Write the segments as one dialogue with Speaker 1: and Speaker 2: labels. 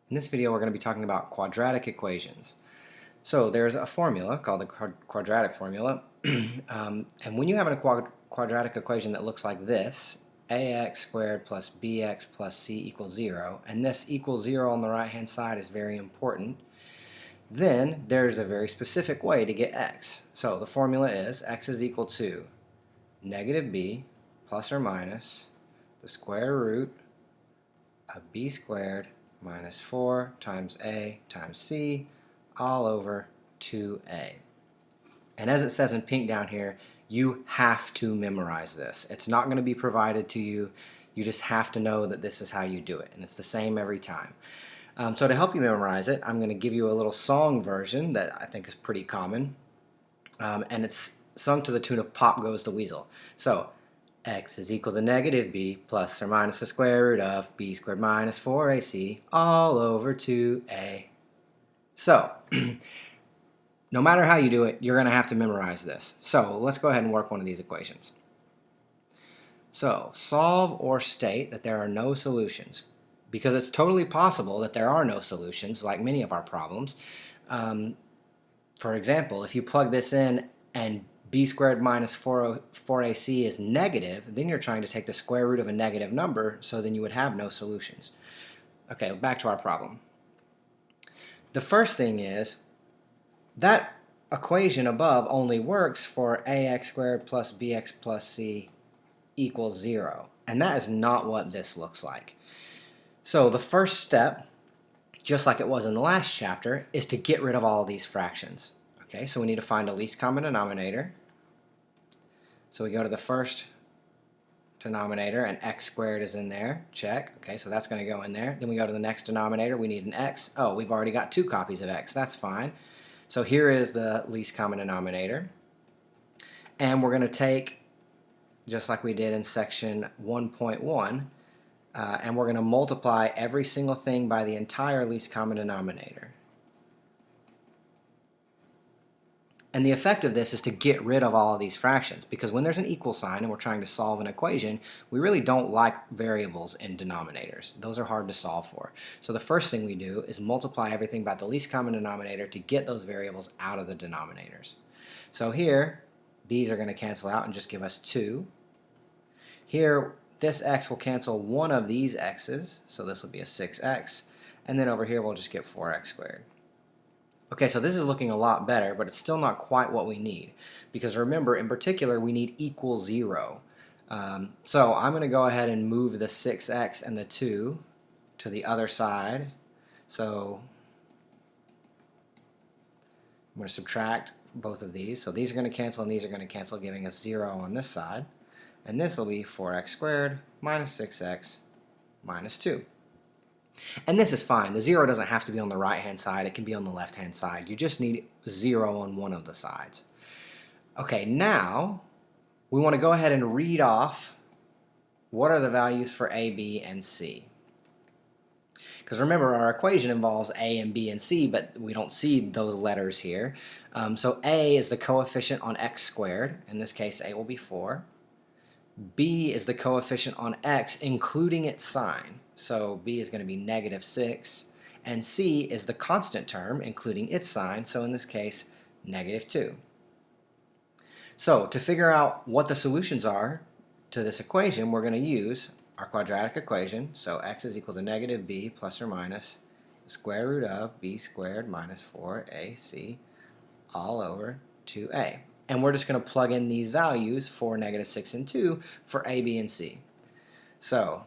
Speaker 1: In this video, we're going to be talking about quadratic equations. So there's a formula called the quadratic formula, and when you have a quadratic equation that looks like this, ax squared plus bx plus c equals 0, and this equals 0 on the right-hand side is very important, then there's a very specific way to get x. So the formula is x is equal to negative b plus or minus the square root of b squared minus 4 times a times c all over 2a. And as it says in pink down here, you have to memorize this. It's not going to be provided to you. You just have to know that this is how you do it, and it's the same every time. So to help you memorize it, I'm going to give you a little song version that I think is pretty common, and it's sung to the tune of Pop Goes the Weasel. So x is equal to negative b plus or minus the square root of b squared minus 4ac all over 2a. So, no matter how you do it, you're going to have to memorize this. So, let's go ahead and work one of these equations. So, solve or state that there are no solutions, because it's totally possible that there are no solutions, like many of our problems. For example, if you plug this in and b squared minus 4ac is negative, then you're trying to take the square root of a negative number, so then you would have no solutions. Okay, back to our problem. The first thing is that equation above only works for ax squared plus bx plus c equals 0, and that is not what this looks like. So the first step, just like it was in the last chapter, is to get rid of all of these fractions. Okay, so we need to find a least common denominator. So we go to the first denominator, and x squared is in there. Check. Okay, so that's going to go in there. Then we go to the next denominator. We need an x. Oh, we've already got 2 copies of x. That's fine. So here is the least common denominator. And we're going to take, just like we did in section 1.1, and we're going to multiply every single thing by the entire least common denominator. And the effect of this is to get rid of all of these fractions, because when there's an equal sign and we're trying to solve an equation, we really don't like variables in denominators. Those are hard to solve for. So the first thing we do is multiply everything by the least common denominator to get those variables out of the denominators. So here, these are going to cancel out and just give us 2. Here, this x will cancel one of these x's, so this will be a 6x. And then over here, we'll just get 4x squared. Okay, so this is looking a lot better, but it's still not quite what we need, because remember, in particular, we need equal 0. So I'm going to go ahead and move the 6x and the 2 to the other side. So I'm going to subtract both of these. So these are going to cancel and these are going to cancel, giving us 0 on this side. And this will be 4x squared minus 6x minus 2. And this is fine. The 0 doesn't have to be on the right-hand side. It can be on the left-hand side. You just need 0 on one of the sides. Okay, now we want to go ahead and read off what are the values for a, b, and c. Because remember, our equation involves a and b and c, but we don't see those letters here. So a is the coefficient on x squared. In this case, a will be 4. B is the coefficient on x, including its sign. So b is going to be negative 6. And c is the constant term, including its sign. So in this case, negative 2. So to figure out what the solutions are to this equation, we're going to use our quadratic equation. So x is equal to negative b plus or minus the square root of b squared minus 4ac all over 2a. And we're just going to plug in these values for negative 6 and 2 for a, b, and c. So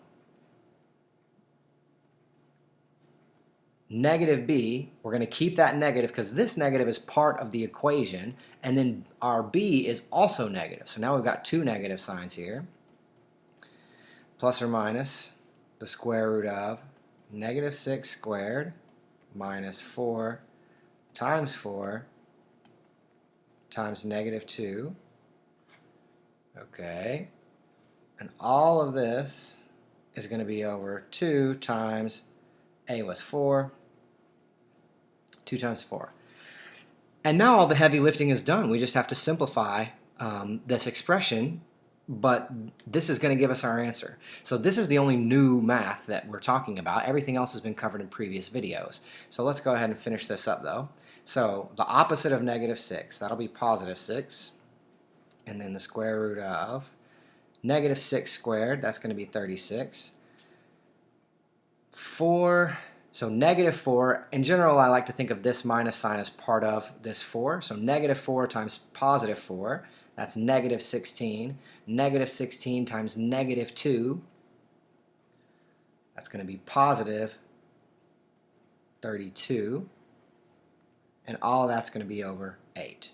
Speaker 1: negative b, we're going to keep that negative because this negative is part of the equation, and then our b is also negative. So now we've got 2 negative signs here. Plus or minus the square root of negative 6 squared minus 4 times 4 times negative 2. Okay. And all of this is going to be over 2 times a was 4. 2 times 4. And now all the heavy lifting is done. We just have to simplify this expression but this is going to give us our answer. So this is the only new math that we're talking about. Everything else has been covered in previous videos. So let's go ahead and finish this up though. So the opposite of negative 6, that'll be positive 6, and then the square root of negative 6 squared, that's going to be 36. 4, so negative 4, in general I like to think of this minus sign as part of this 4. So negative 4 times positive 4, that's negative 16. Negative 16 times negative 2, that's going to be positive 32. And all of that's going to be over 8.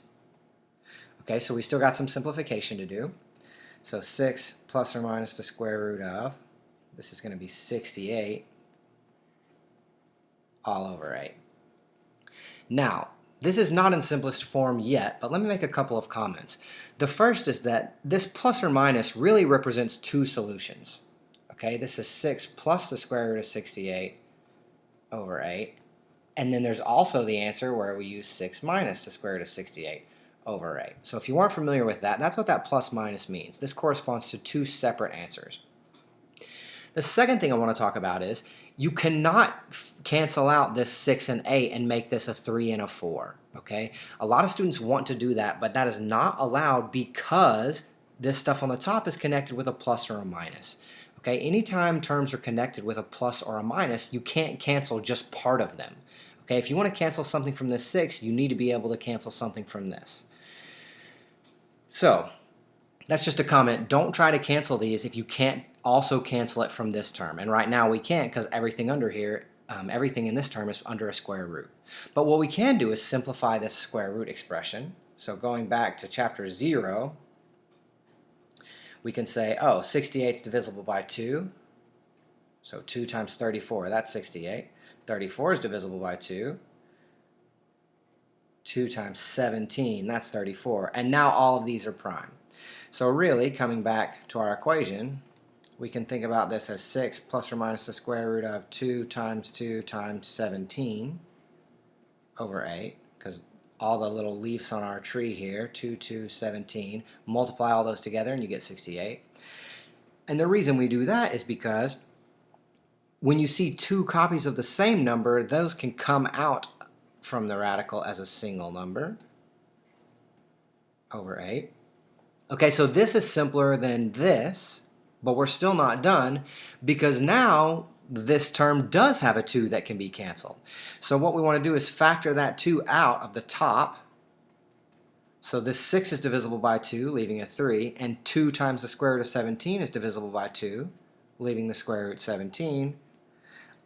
Speaker 1: Okay, so we still got some simplification to do. So 6 plus or minus the square root of, this is going to be 68 all over 8. Now, this is not in simplest form yet, but let me make a couple of comments. The first is that this plus or minus really represents two solutions. Okay, this is 6 plus the square root of 68 over 8. And then there's also the answer where we use 6 minus the square root of 68 over 8. So if you weren't familiar with that, that's what that plus minus means. This corresponds to two separate answers. The second thing I want to talk about is you cannot cancel out this 6 and 8 and make this a 3 and a 4. Okay? A lot of students want to do that, but that is not allowed because this stuff on the top is connected with a plus or a minus. Okay? Anytime terms are connected with a plus or a minus, you can't cancel just part of them. Okay? If you want to cancel something from this 6, you need to be able to cancel something from this. So, that's just a comment. Don't try to cancel these if you can't also cancel it from this term. And right now we can't because everything under here, everything in this term is under a square root. But what we can do is simplify this square root expression. So going back to chapter 0, we can say, oh, 68 is divisible by 2. So 2 times 34, that's 68. 34 is divisible by 2. 2 times 17, that's 34. And now all of these are prime. So really, coming back to our equation, we can think about this as 6 plus or minus the square root of 2 times 17 over 8, because all the little leaves on our tree here, 2, 2, 17, multiply all those together and you get 68. And the reason we do that is because when you see two copies of the same number, those can come out from the radical as a single number over 8. Okay, so this is simpler than this, but we're still not done because now this term does have a 2 that can be canceled. So what we want to do is factor that 2 out of the top. So this 6 is divisible by 2, leaving a 3, and 2 times the square root of 17 is divisible by 2, leaving the square root 17.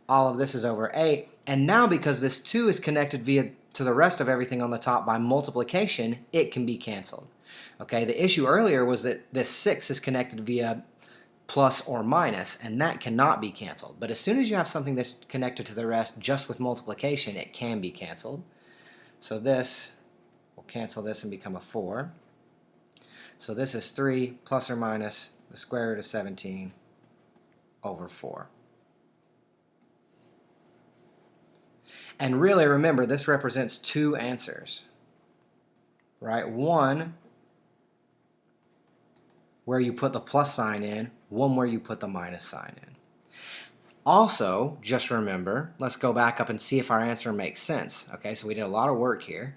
Speaker 1: All of this is over 8, and now because this 2 is connected to the rest of everything on the top by multiplication, it can be canceled. Okay, the issue earlier was that this 6 is connected via plus or minus, and that cannot be canceled. But as soon as you have something that's connected to the rest just with multiplication, it can be canceled. So this will cancel this and become a 4. So this is 3 plus or minus the square root of 17 over 4. And really remember, this represents two answers, right? One where you put the plus sign in, one where you put the minus sign in. Also, just remember, let's go back up and see if our answer makes sense. Okay, so we did a lot of work here.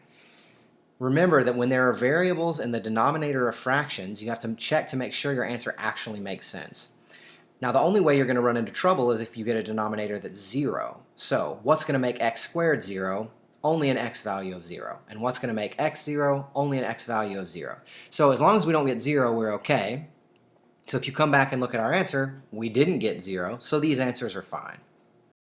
Speaker 1: Remember that when there are variables in the denominator of fractions, you have to check to make sure your answer actually makes sense. Now, the only way you're going to run into trouble is if you get a denominator that's 0. So, what's going to make x squared 0? Only an x value of 0. And what's going to make x 0? Only an x value of 0. So, as long as we don't get 0, we're okay. So, if you come back and look at our answer, we didn't get 0, so these answers are fine.